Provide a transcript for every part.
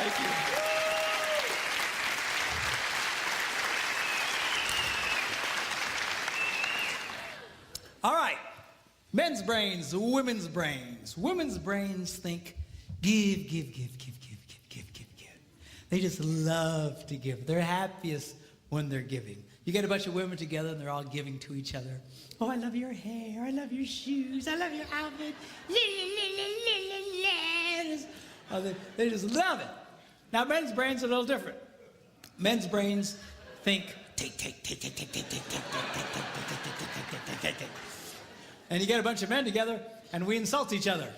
Thank you. All right. Men's brains, women's brains. Women's brains think give, give, give, give, give, give, give, give, give. They just love to give. They're happiest when they're giving. You get a bunch of women together and they're all giving to each other. Oh, I love your hair. I love your shoes. I love your outfit. Oh, they just love it. Now, men's brains are a little different. Men's brains think take, take, take, take, take, take, take, take, take, take, take, take, take, take, take, take, take, take. And you get a bunch of men together and we insult each other.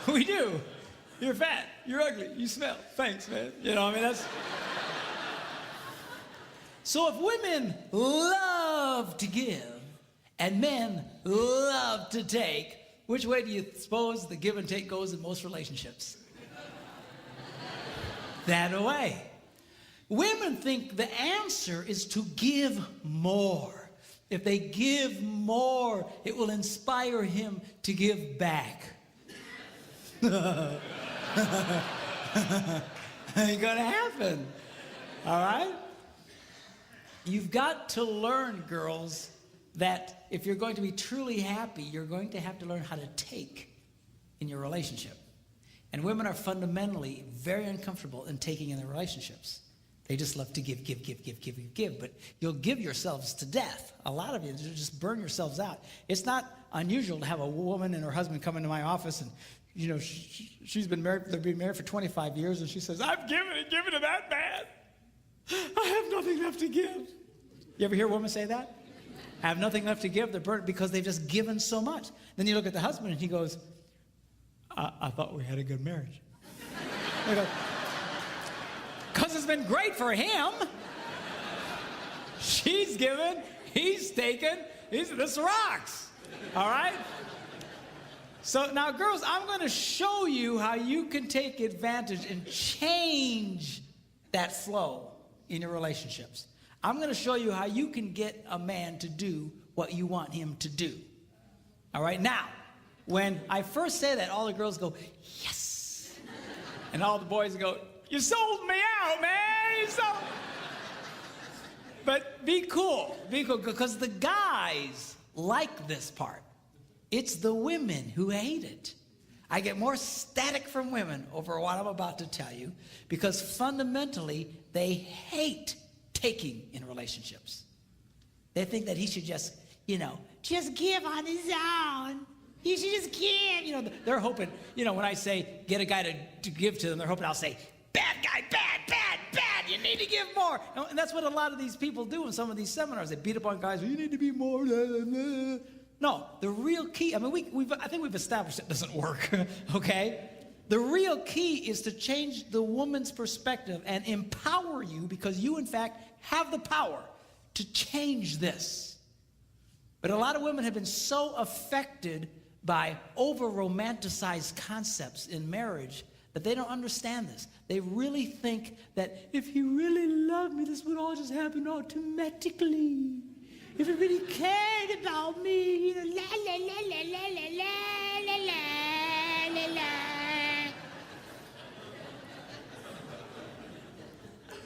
We do. You're fat. You're ugly. You smell. Thanks, man. You know, I mean, that's... So if women love to give and men love to take, which way do you suppose the give and take goes in most relationships? That way. Women think the answer is to give more. If they give more, it will inspire him to give back. Ain't gonna happen. All right? You've got to learn, girls, that if you're going to be truly happy, you're going to have to learn how to take in your relationship. And women are fundamentally very uncomfortable in taking in their relationships. They just love to give, give, give, give, give, give, give. But you'll give yourselves to death. A lot of you just burn yourselves out. It's not unusual to have a woman and her husband come into my office and, you know, she's been married, they've been married for 25 years, and she says, I've given it that bad. I have nothing left to give. You ever hear a woman say that? I have nothing left to give. They're burnt because they've just given so much. Then you look at the husband and he goes, I thought we had a good marriage. Because it's been great for him. She's given, he's taken, this rocks. All right? So now, girls, I'm going to show you how you can take advantage and change that flow in your relationships. I'm going to show you how you can get a man to do what you want him to do. All right? Now, when I first say that, all the girls go, yes. And all the boys go, you sold me out, man. You sold. But be cool, because the guys like this part. It's the women who hate it. I get more static from women over what I'm about to tell you because fundamentally they hate taking in relationships. They think that he should just, just give on his own. He should just give. They're hoping, when I say get a guy to give to them, they're hoping I'll say, bad guy, bad, bad, bad. You need to give more. And that's what a lot of these people do in some of these seminars. They beat up on guys. Well, you need to be more. No, the real key. I mean, I think we've established it doesn't work. Okay, the real key is to change the woman's perspective and empower you because you, in fact, have the power to change this. But a lot of women have been so affected by over-romanticized concepts in marriage that they don't understand this. They really think that if he really loved me, this would all just happen automatically. If he really cared about me, la la la la la la la la la la.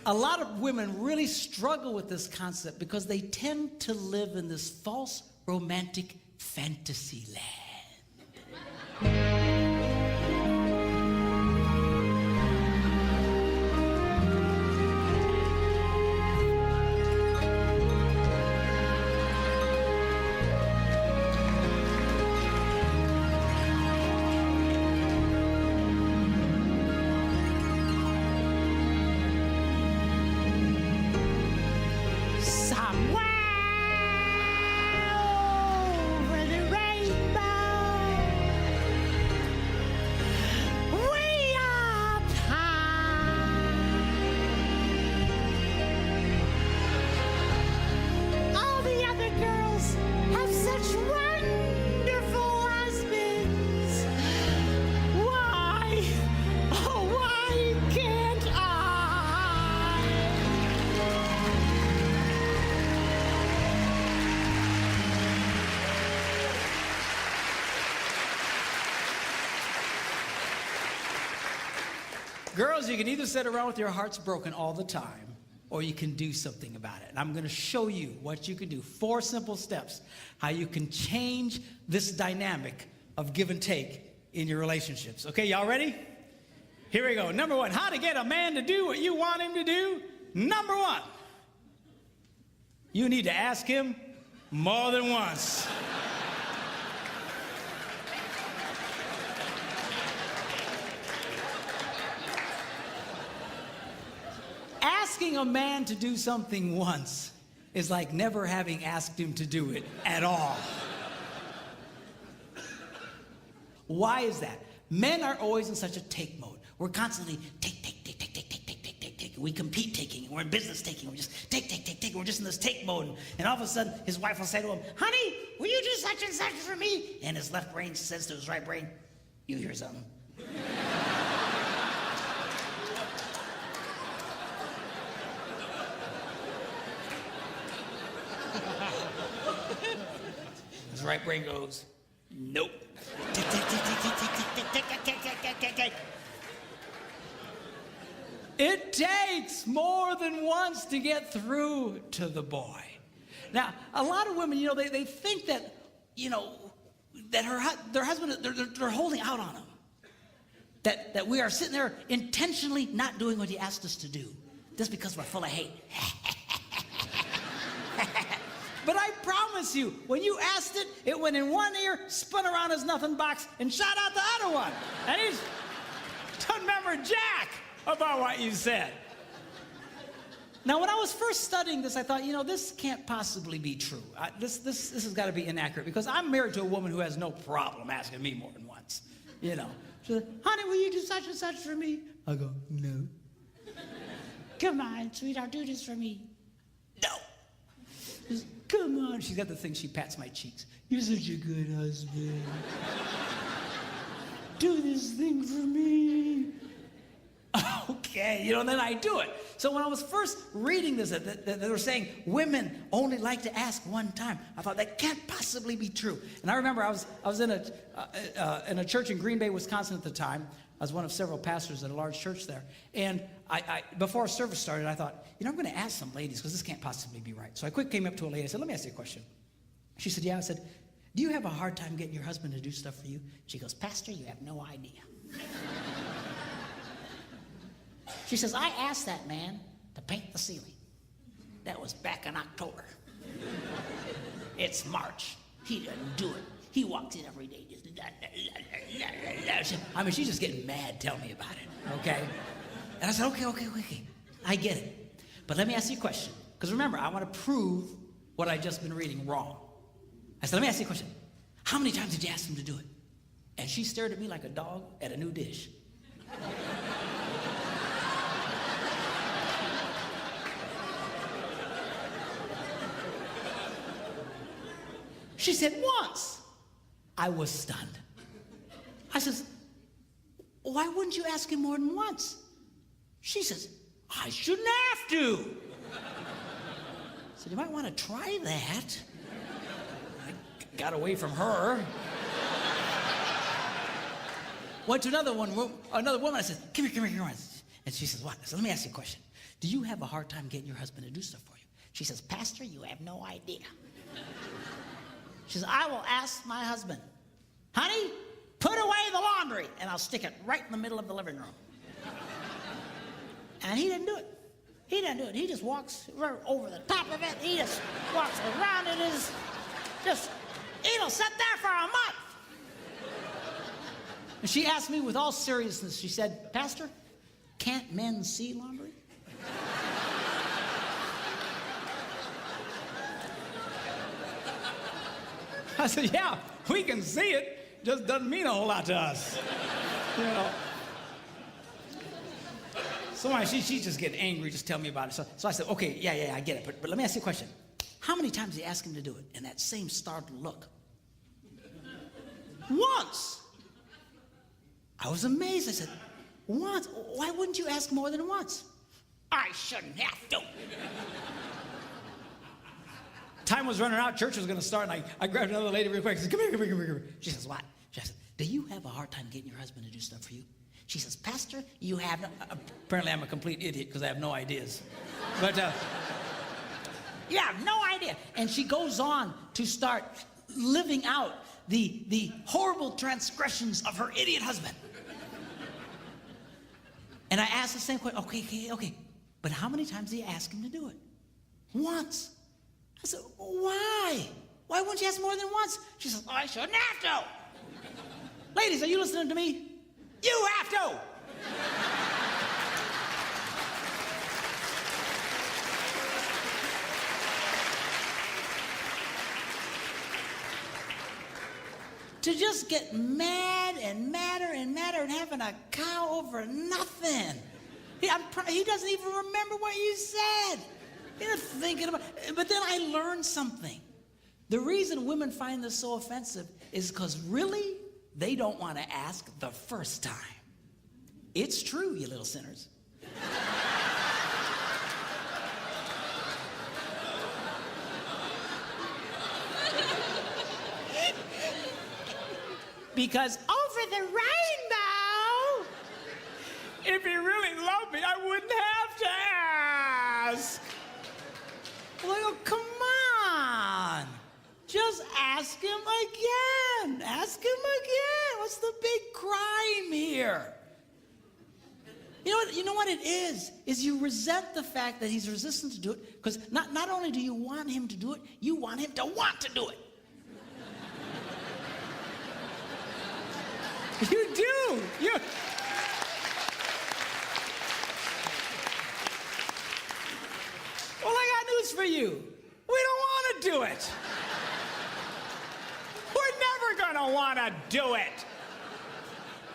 A lot of women really struggle with this concept because they tend to live in this false romantic fantasy land. Somewhere over the rainbow. Girls, you can either sit around with your hearts broken all the time, or you can do something about it. And I'm going to show you what you can do. 4 simple steps, how you can change this dynamic of give and take in your relationships. Okay, y'all ready? Here we go. Number 1, how to get a man to do what you want him to do. Number 1, you need to ask him more than once. Asking a man to do something once is like never having asked him to do it at all. Why is that? Men are always in such a take mode. We're constantly take. We compete taking. We're in business taking. We're just take. We're just in this take mode. And all of a sudden, his wife will say to him, honey, will you do such and such for me? And his left brain says to his right brain, you hear something? His right brain goes, nope. It takes more than once to get through to the boy. Now, a lot of women, they think that, that their husband, they're holding out on him. That we are sitting there intentionally not doing what he asked us to do, just because we're full of hate. But I promise you, when you asked it, it went in one ear, spun around his nothing box, and shot out the other one. And he doesn't remember jack about what you said. Now, when I was first studying this, I thought, this can't possibly be true. This has got to be inaccurate, because I'm married to a woman who has no problem asking me more than once. She said, honey, will you do such and such for me? I go, no. Come on, sweetheart, do this for me. No. Just, come on. She's got the thing, she pats my cheeks. You're such a good husband. Do this thing for me. Okay, and then I do it. So when I was first reading this, that they were saying women only like to ask one time, I thought that can't possibly be true. And I remember I was in a church in Green Bay, Wisconsin at the time. I was one of several pastors at a large church there. And I before service started, I thought, I'm going to ask some ladies, because this can't possibly be right. So I quick came up to a lady. I said, let me ask you a question. She said, yeah. I said, do you have a hard time getting your husband to do stuff for you? She goes, Pastor, you have no idea. She says, I asked that man to paint the ceiling. That was back in October. It's March. He doesn't do it. He walks in every day. She's just getting mad telling me about it, okay? And I said, okay. I get it. But let me ask you a question. Because remember, I want to prove what I've just been reading wrong. I said, let me ask you a question. How many times did you ask him to do it? And she stared at me like a dog at a new dish. She said, once. I was stunned. I says, why wouldn't you ask him more than once? She says, I shouldn't have to. I said, you might want to try that. I got away from her. Went to another woman. I said, come here. And she says, what? I said, let me ask you a question. Do you have a hard time getting your husband to do stuff for you? She says, Pastor, you have no idea. She says, I will ask my husband, honey, put away the laundry, and I'll stick it right in the middle of the living room. And he didn't do it. He just walks over the top of it. He just walks around it. It'll sit there for a month. And she asked me with all seriousness, she said, Pastor, can't men see laundry? I said, yeah, we can see it. Just doesn't mean a whole lot to us. So she's just getting angry, just tell me about it. So I said, okay, yeah, I get it. But let me ask you a question. How many times did you ask him to do it? And that same startled look. Once. I was amazed. I said, once? Why wouldn't you ask more than once? I shouldn't have to. Time was running out, church was going to start, and I grabbed another lady real quick. I said, come here. She says, what? She said, do you have a hard time getting your husband to do stuff for you? She says, Pastor, you have no... Apparently I'm a complete idiot because I have no ideas. But, you have no idea. And she goes on to start living out the horrible transgressions of her idiot husband. And I asked the same question. Okay. But how many times did you ask him to do it? Once. I said, why? Why wouldn't you ask more than once? She says, I shouldn't have to. Ladies, are you listening to me? You have to. To just get mad and madder and madder and having a cow over nothing. He doesn't even remember what you said. You're thinking about it. But then I learned something. The reason women find this so offensive is because really, they don't want to ask the first time. It's true, you little sinners. Because over the rainbow, if he really loved me, I wouldn't have to ask. Well, come on. Just ask him again. Ask him again. What's the big crime here? You know what it is you resent the fact that he's resistant to do it, because not only do you want him to do it, you want him to want to do it. You do. Well, I got news for you. We don't want to do it. We're never going to want to do it.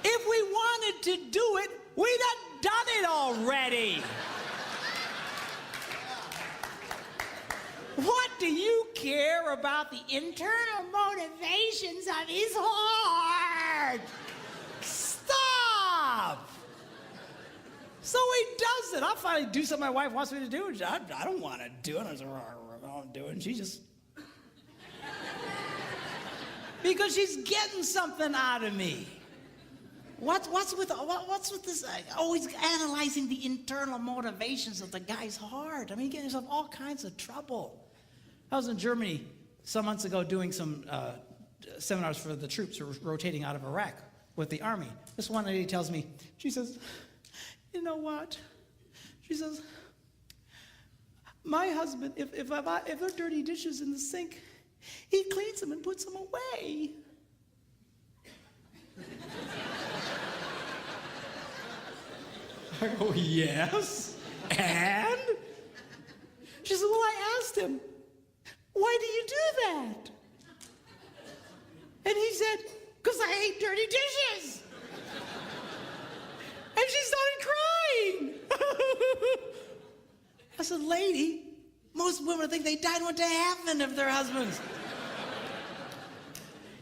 If we wanted to do it, we'd have done it already. What do you care about the internal motivations of his heart? Stop! So he does it. I'll finally do something my wife wants me to do. I don't want to do it. I don't do it. And she just... because she's getting something out of me. What's with this? Always analyzing the internal motivations of the guy's heart. I mean, you're getting yourself all kinds of trouble. I was in Germany some months ago doing some seminars for the troops who were rotating out of Iraq with the army. This one lady tells me, she says, you know what? She says, my husband, if there are dirty dishes in the sink, he cleans them and puts them away. I go, yes, and? She said, well, I asked him, why do you do that? And he said, because I hate dirty dishes. And she started crying. I said, lady, most women think they died and went to heaven if their husbands.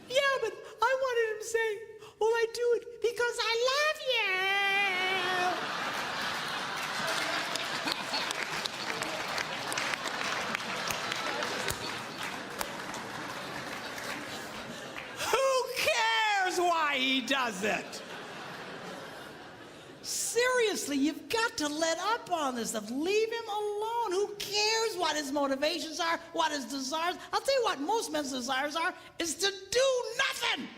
Yeah, but I wanted him to say, well, I do it because I love you. Who cares why he does it? Seriously, you've got to let up on this stuff. Leave him alone. Who cares what his motivations are, what his desires? I'll tell you what most men's desires are, is to do nothing.